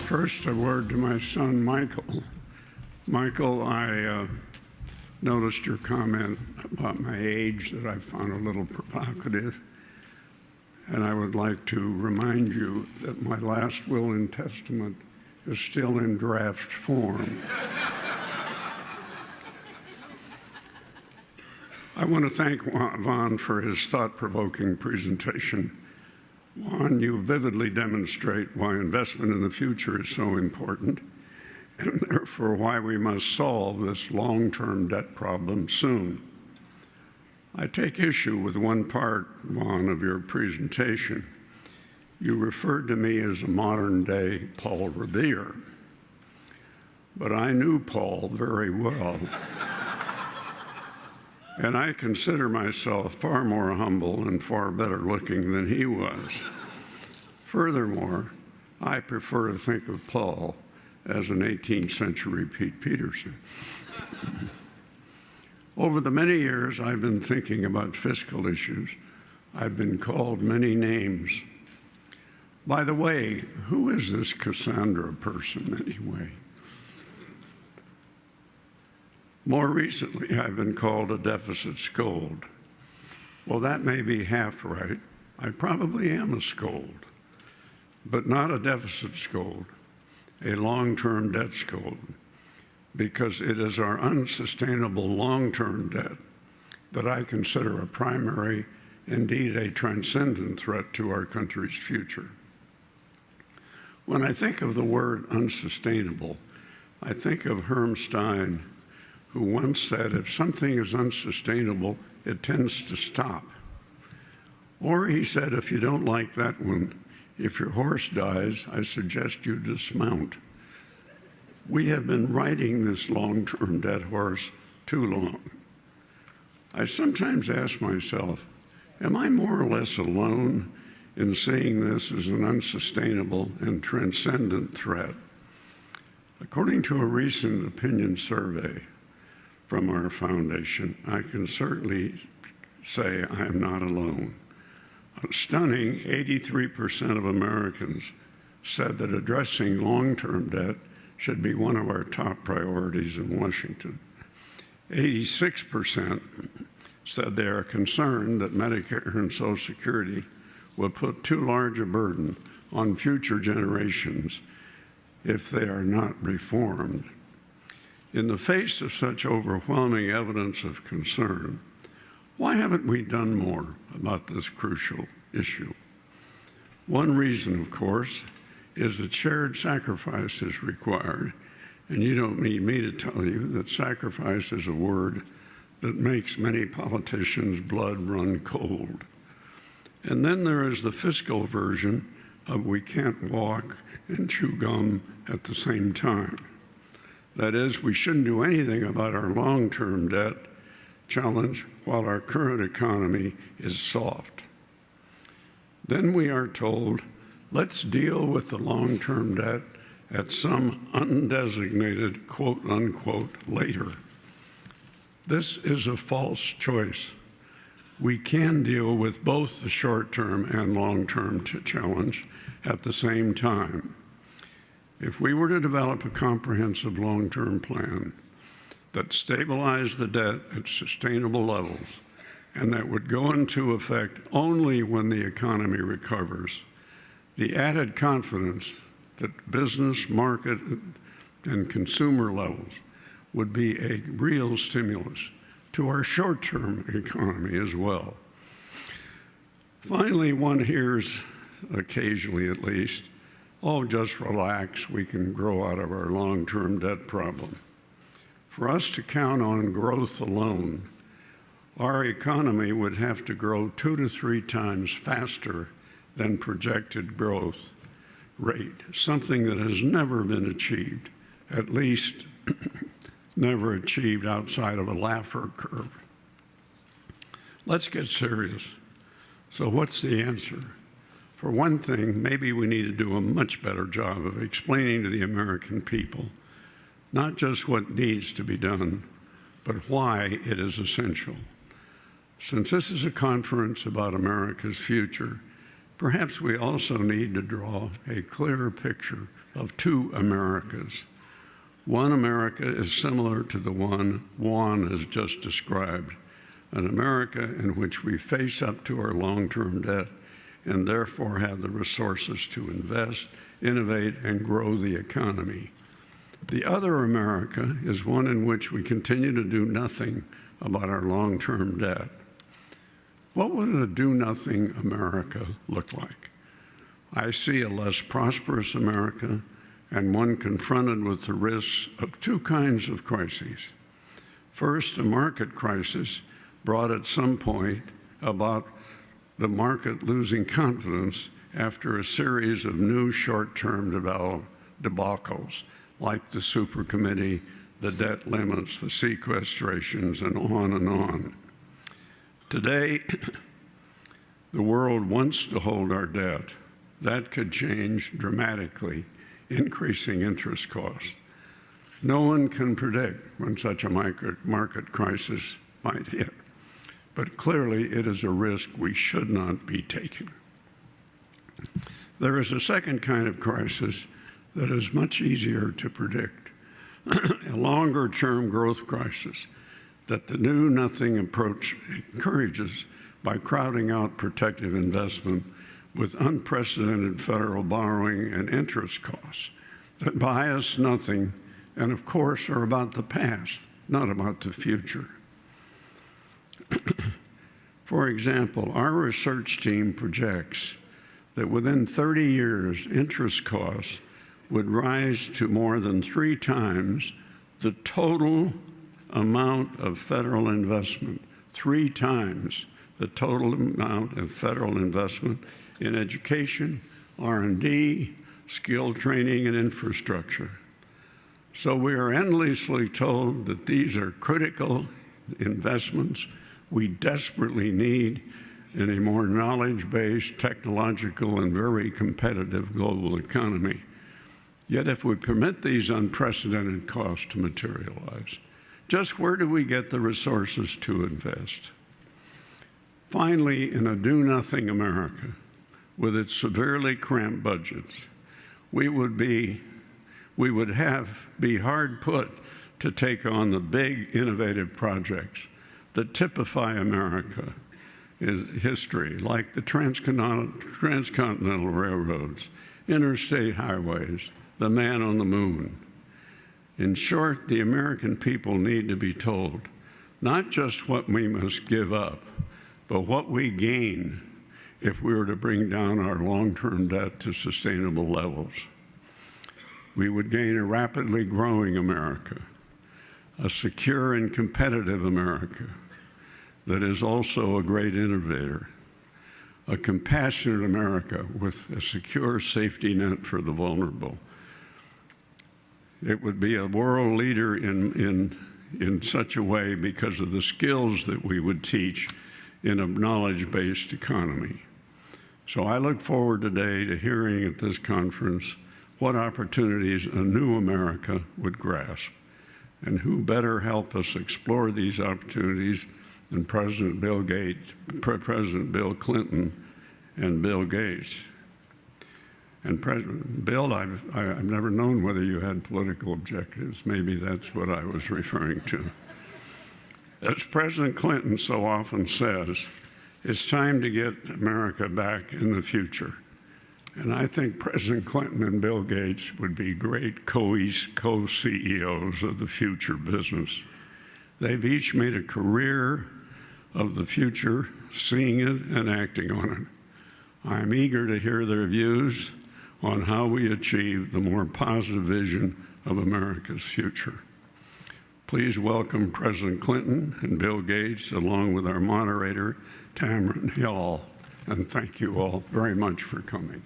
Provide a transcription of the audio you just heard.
First, a word to my son, Michael. Michael, I noticed your comment about my age that I found a little provocative, and I would like to remind you that my last will and testament is still in draft form. I want to thank Juan for his thought-provoking presentation. Juan, you vividly demonstrate why investment in the future is so important, and therefore why we must solve this long-term debt problem soon. I take issue with one part, Juan, of your presentation. You referred to me as a modern-day Paul Revere, but I knew Paul very well. And I consider myself far more humble and far better looking than he was. Furthermore, I prefer to think of Paul as an 18th century Pete Peterson. Over the many years I've been thinking about fiscal issues, I've been called many names. By the way, who is this Cassandra person anyway? More recently, I've been called a deficit scold. Well, that may be half right. I probably am a scold, but not a deficit scold, a long-term debt scold, because it is our unsustainable long-term debt that I consider a primary, indeed a transcendent threat to our country's future. When I think of the word unsustainable, I think of Herm Stein, who once said, if something is unsustainable, it tends to stop. Or he said, if you don't like that one, if your horse dies, I suggest you dismount. We have been riding this long-term debt horse too long. I sometimes ask myself, am I more or less alone in seeing this as an unsustainable and transcendent threat? According to a recent opinion survey from our foundation, I can certainly say I am not alone. A stunning 83% of Americans said that addressing long-term debt should be one of our top priorities in Washington. 86% said they are concerned that Medicare and Social Security will put too large a burden on future generations if they are not reformed. In the face of such overwhelming evidence of concern, why haven't we done more about this crucial issue? One reason, of course, is that shared sacrifice is required, and you don't need me to tell you that sacrifice is a word that makes many politicians' blood run cold. And then there is the fiscal version of we can't walk and chew gum at the same time. That is, we shouldn't do anything about our long-term debt challenge while our current economy is soft. Then we are told, let's deal with the long-term debt at some undesignated quote-unquote later. This is a false choice. We can deal with both the short-term and long-term challenge at the same time. If we were to develop a comprehensive long-term plan that stabilized the debt at sustainable levels and that would go into effect only when the economy recovers, the added confidence that business, market, and consumer levels would be a real stimulus to our short-term economy as well. Finally, one hears, occasionally at least, oh, just relax, we can grow out of our long-term debt problem. For us to count on growth alone, our economy would have to grow 2 to 3 times faster than projected growth rate, something that has never been achieved, at least never achieved outside of a Laffer curve. Let's get serious. So what's the answer? For one thing, maybe we need to do a much better job of explaining to the American people not just what needs to be done, but why it is essential. Since this is a conference about America's future, perhaps we also need to draw a clearer picture of two Americas. One America is similar to the one Juan has just described, an America in which we face up to our long-term debt and therefore have the resources to invest, innovate, and grow the economy. The other America is one in which we continue to do nothing about our long-term debt. What would a do-nothing America look like? I see a less prosperous America and one confronted with the risks of two kinds of crises. First, a market crisis brought at some point about the market losing confidence after a series of new short-term debacles, like the super committee, the debt limits, the sequestrations, and on and on. Today, the world wants to hold our debt. That could change dramatically, increasing interest costs. No one can predict when such a market crisis might hit, but clearly it is a risk we should not be taking. There is a second kind of crisis that is much easier to predict, a longer-term growth crisis that the do-nothing approach encourages by crowding out protective investment with unprecedented federal borrowing and interest costs that bias nothing and, of course, are about the past, not about the future. For example, our research team projects that within 30 years, interest costs would rise to more than 3 times the total amount of federal investment, 3 times the total amount of federal investment in education, R&D, skill training, and infrastructure. So we are endlessly told that these are critical investments we desperately need in a more knowledge-based, technological, and very competitive global economy. Yet if we permit these unprecedented costs to materialize, just where do we get the resources to invest? Finally, in a do-nothing America, with its severely cramped budgets, we would be hard put to take on the big innovative projects that typify America history, like the transcontinental railroads, interstate highways, the man on the moon. In short, the American people need to be told not just what we must give up, but what we gain if we were to bring down our long-term debt to sustainable levels. We would gain a rapidly growing America, a secure and competitive America that is also a great innovator, a compassionate America with a secure safety net for the vulnerable. It would be a world leader in such a way because of the skills that we would teach in a knowledge-based economy. So I look forward today to hearing at this conference what opportunities a new America would grasp, and who better help us explore these opportunities than President Bill Clinton and Bill Gates. And President Bill, I've never known whether you had political objectives. Maybe that's what I was referring to. As President Clinton so often says, it's time to get America back in the future. And I think President Clinton and Bill Gates would be great co-CEOs of the future business. They've each made a career of the future, seeing it and acting on it. I'm eager to hear their views on how we achieve the more positive vision of America's future. Please welcome President Clinton and Bill Gates, along with our moderator, Tamron Hill, and thank you all very much for coming.